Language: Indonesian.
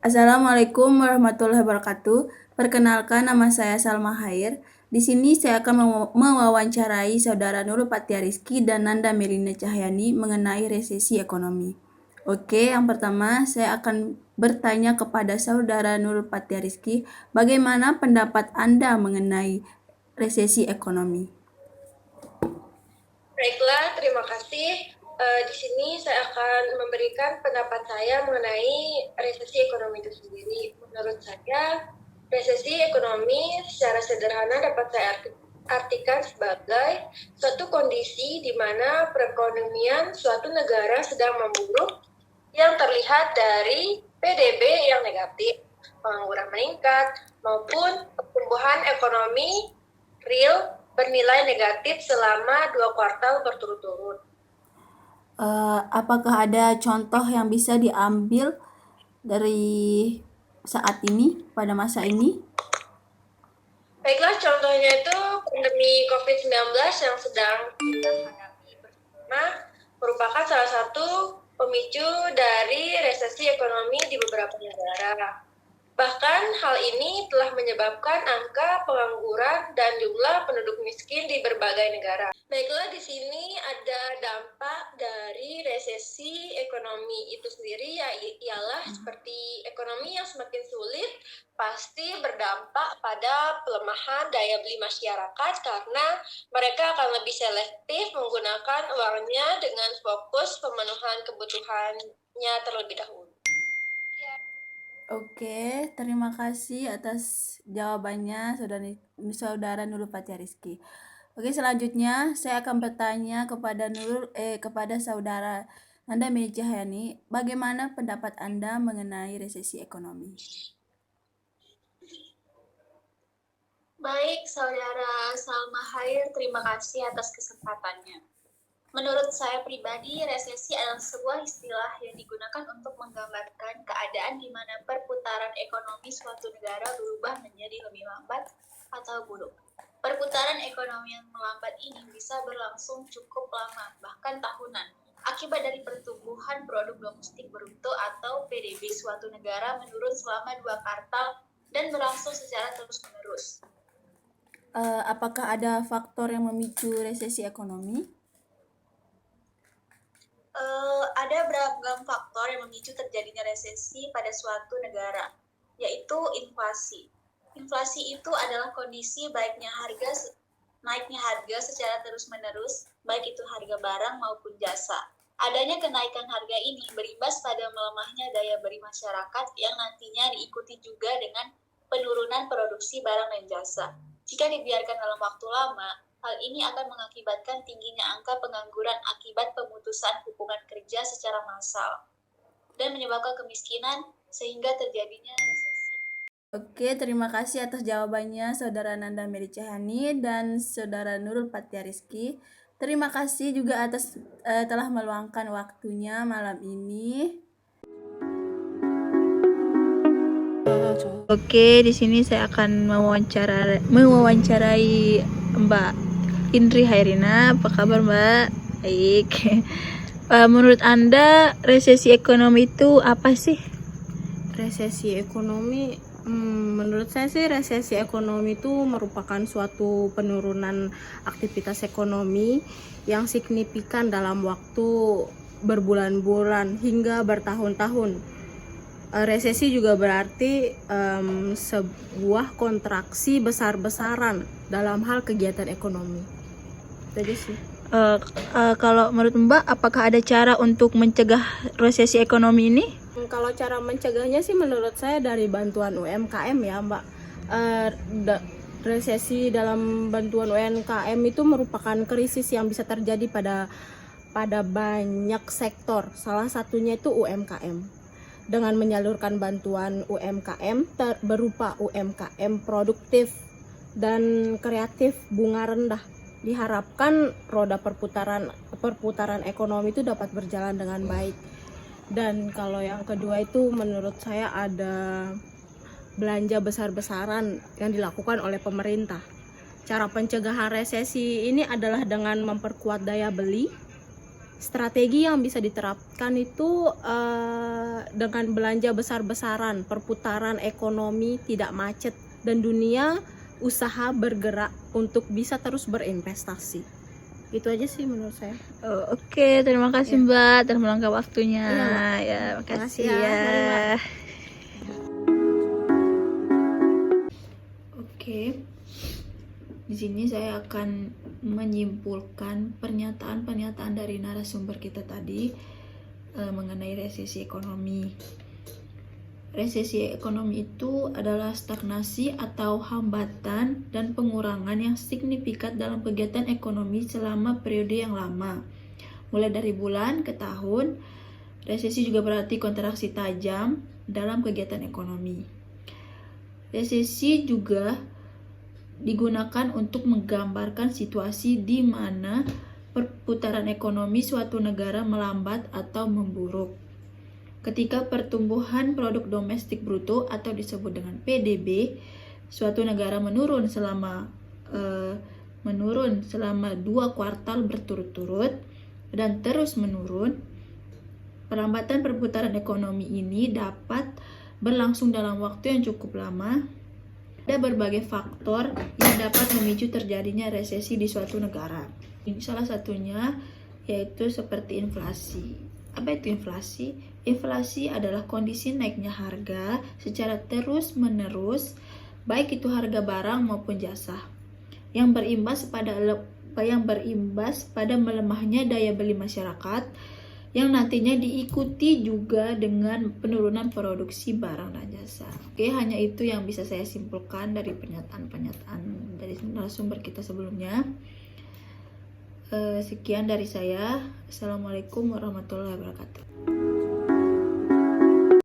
Assalamualaikum warahmatullahi wabarakatuh. Perkenalkan, nama saya Salma Hair. Di sini saya akan mewawancarai Saudara Nurul Fathia Rizky dan Nanda Melina Cahyani mengenai resesi ekonomi. Oke, yang pertama saya akan bertanya kepada Saudara Nurul Fathia Rizky, bagaimana pendapat Anda mengenai resesi ekonomi? Baiklah, terima kasih. Di sini saya akan memberikan pendapat saya mengenai resesi ekonomi itu sendiri. Menurut saya, resesi ekonomi secara sederhana dapat saya artikan sebagai suatu kondisi di mana perekonomian suatu negara sedang memburuk yang terlihat dari PDB yang negatif, pengangguran meningkat, maupun pertumbuhan ekonomi real bernilai negatif selama 2 kuartal berturut-turut. Apakah ada contoh yang bisa diambil dari saat ini, pada masa ini? Baiklah, contohnya itu pandemi COVID-19 yang sedang kita hadapi bersama merupakan salah satu pemicu dari resesi ekonomi di beberapa negara. Bahkan hal ini telah menyebabkan angka pengangguran dan jumlah penduduk miskin di berbagai negara. Baiklah, di sini ada dampak dari resesi ekonomi itu sendiri, ialah seperti ekonomi yang semakin sulit pasti berdampak pada pelemahan daya beli masyarakat karena mereka akan lebih selektif menggunakan uangnya dengan fokus pemenuhan kebutuhannya terlebih dahulu. Oke, terima kasih atas jawabannya Saudara Nurul Fathia Rizky. Oke, selanjutnya saya akan bertanya kepada Saudara Nanda Melina Cahyani, bagaimana pendapat Anda mengenai resesi ekonomi? Baik, Saudara Salma Hair, terima kasih atas kesempatannya. Menurut saya pribadi, resesi adalah sebuah istilah yang digunakan untuk menggambarkan keadaan di mana perputaran ekonomi suatu negara berubah menjadi lebih lambat atau buruk. Perputaran ekonomi yang melambat ini bisa berlangsung cukup lama, bahkan tahunan, akibat dari pertumbuhan produk domestik bruto atau PDB suatu negara menurun selama 2 kuartal dan berlangsung secara terus-menerus. Apakah ada faktor yang memicu resesi ekonomi? Ada beragam faktor yang memicu terjadinya resesi pada suatu negara, yaitu inflasi. Inflasi itu adalah kondisi naiknya harga secara terus-menerus, baik itu harga barang maupun jasa. Adanya kenaikan harga ini berimbas pada melemahnya daya beli masyarakat yang nantinya diikuti juga dengan penurunan produksi barang dan jasa. Jika dibiarkan dalam waktu lama, hal ini akan mengakibatkan tingginya angka pengangguran akibat pemutusan hubungan kerja secara massal dan menyebabkan kemiskinan sehingga terjadinya resesi. Oke, terima kasih atas jawabannya Saudara Nanda Melina Cahyani dan Saudara Nurul Fathia Rizky. Terima kasih juga atas telah meluangkan waktunya malam ini. Oke, di sini saya akan mewawancarai Mbak Indri Hairina. Apa kabar, Mbak? Baik. Menurut Anda, resesi ekonomi itu apa sih? Resesi ekonomi, menurut saya sih resesi ekonomi itu merupakan suatu penurunan aktivitas ekonomi yang signifikan dalam waktu berbulan-bulan hingga bertahun-tahun. Resesi juga berarti sebuah kontraksi besar-besaran dalam hal kegiatan ekonomi. Itu sih. Kalau menurut Mbak, apakah ada cara untuk mencegah resesi ekonomi ini? Kalau cara mencegahnya sih menurut saya dari bantuan UMKM ya, Mbak. Resesi dalam bantuan UMKM itu merupakan krisis yang bisa terjadi pada banyak sektor. Salah satunya itu UMKM. Dengan menyalurkan bantuan UMKM berupa UMKM produktif dan kreatif bunga rendah, diharapkan roda perputaran ekonomi itu dapat berjalan dengan baik. Dan kalau yang kedua itu menurut saya ada belanja besar-besaran yang dilakukan oleh pemerintah. Cara pencegahan resesi ini adalah dengan memperkuat daya beli. Strategi yang bisa diterapkan itu dengan belanja besar-besaran, perputaran ekonomi tidak macet, dan dunia usaha bergerak untuk bisa terus berinvestasi. Itu aja sih menurut saya. Oh, oke, terima kasih Mbak telah meluangkan waktunya. Iya, Ya, makasih Makasih ya. Mari, ya. Mbak. Oke, di sini saya akan menyimpulkan pernyataan-pernyataan dari narasumber kita tadi mengenai resesi ekonomi. Resesi ekonomi itu adalah stagnasi atau hambatan dan pengurangan yang signifikan dalam kegiatan ekonomi selama periode yang lama. Mulai dari bulan ke tahun, resesi juga berarti kontraksi tajam dalam kegiatan ekonomi. Resesi juga digunakan untuk menggambarkan situasi di mana perputaran ekonomi suatu negara melambat atau memburuk. Ketika pertumbuhan produk domestik bruto atau disebut dengan PDB suatu negara menurun selama 2 kuartal berturut-turut dan terus menurun, perlambatan perputaran ekonomi ini dapat berlangsung dalam waktu yang cukup lama. Ada berbagai faktor yang dapat memicu terjadinya resesi di suatu negara. Salah satunya yaitu seperti inflasi. Apa itu inflasi? Inflasi adalah kondisi naiknya harga secara terus-menerus, baik itu harga barang maupun jasa, yang berimbas pada melemahnya daya beli masyarakat, yang nantinya diikuti juga dengan penurunan produksi barang dan jasa. Oke, hanya itu yang bisa saya simpulkan dari pernyataan-pernyataan dari narasumber kita sebelumnya. Sekian dari saya. Assalamualaikum warahmatullahi wabarakatuh.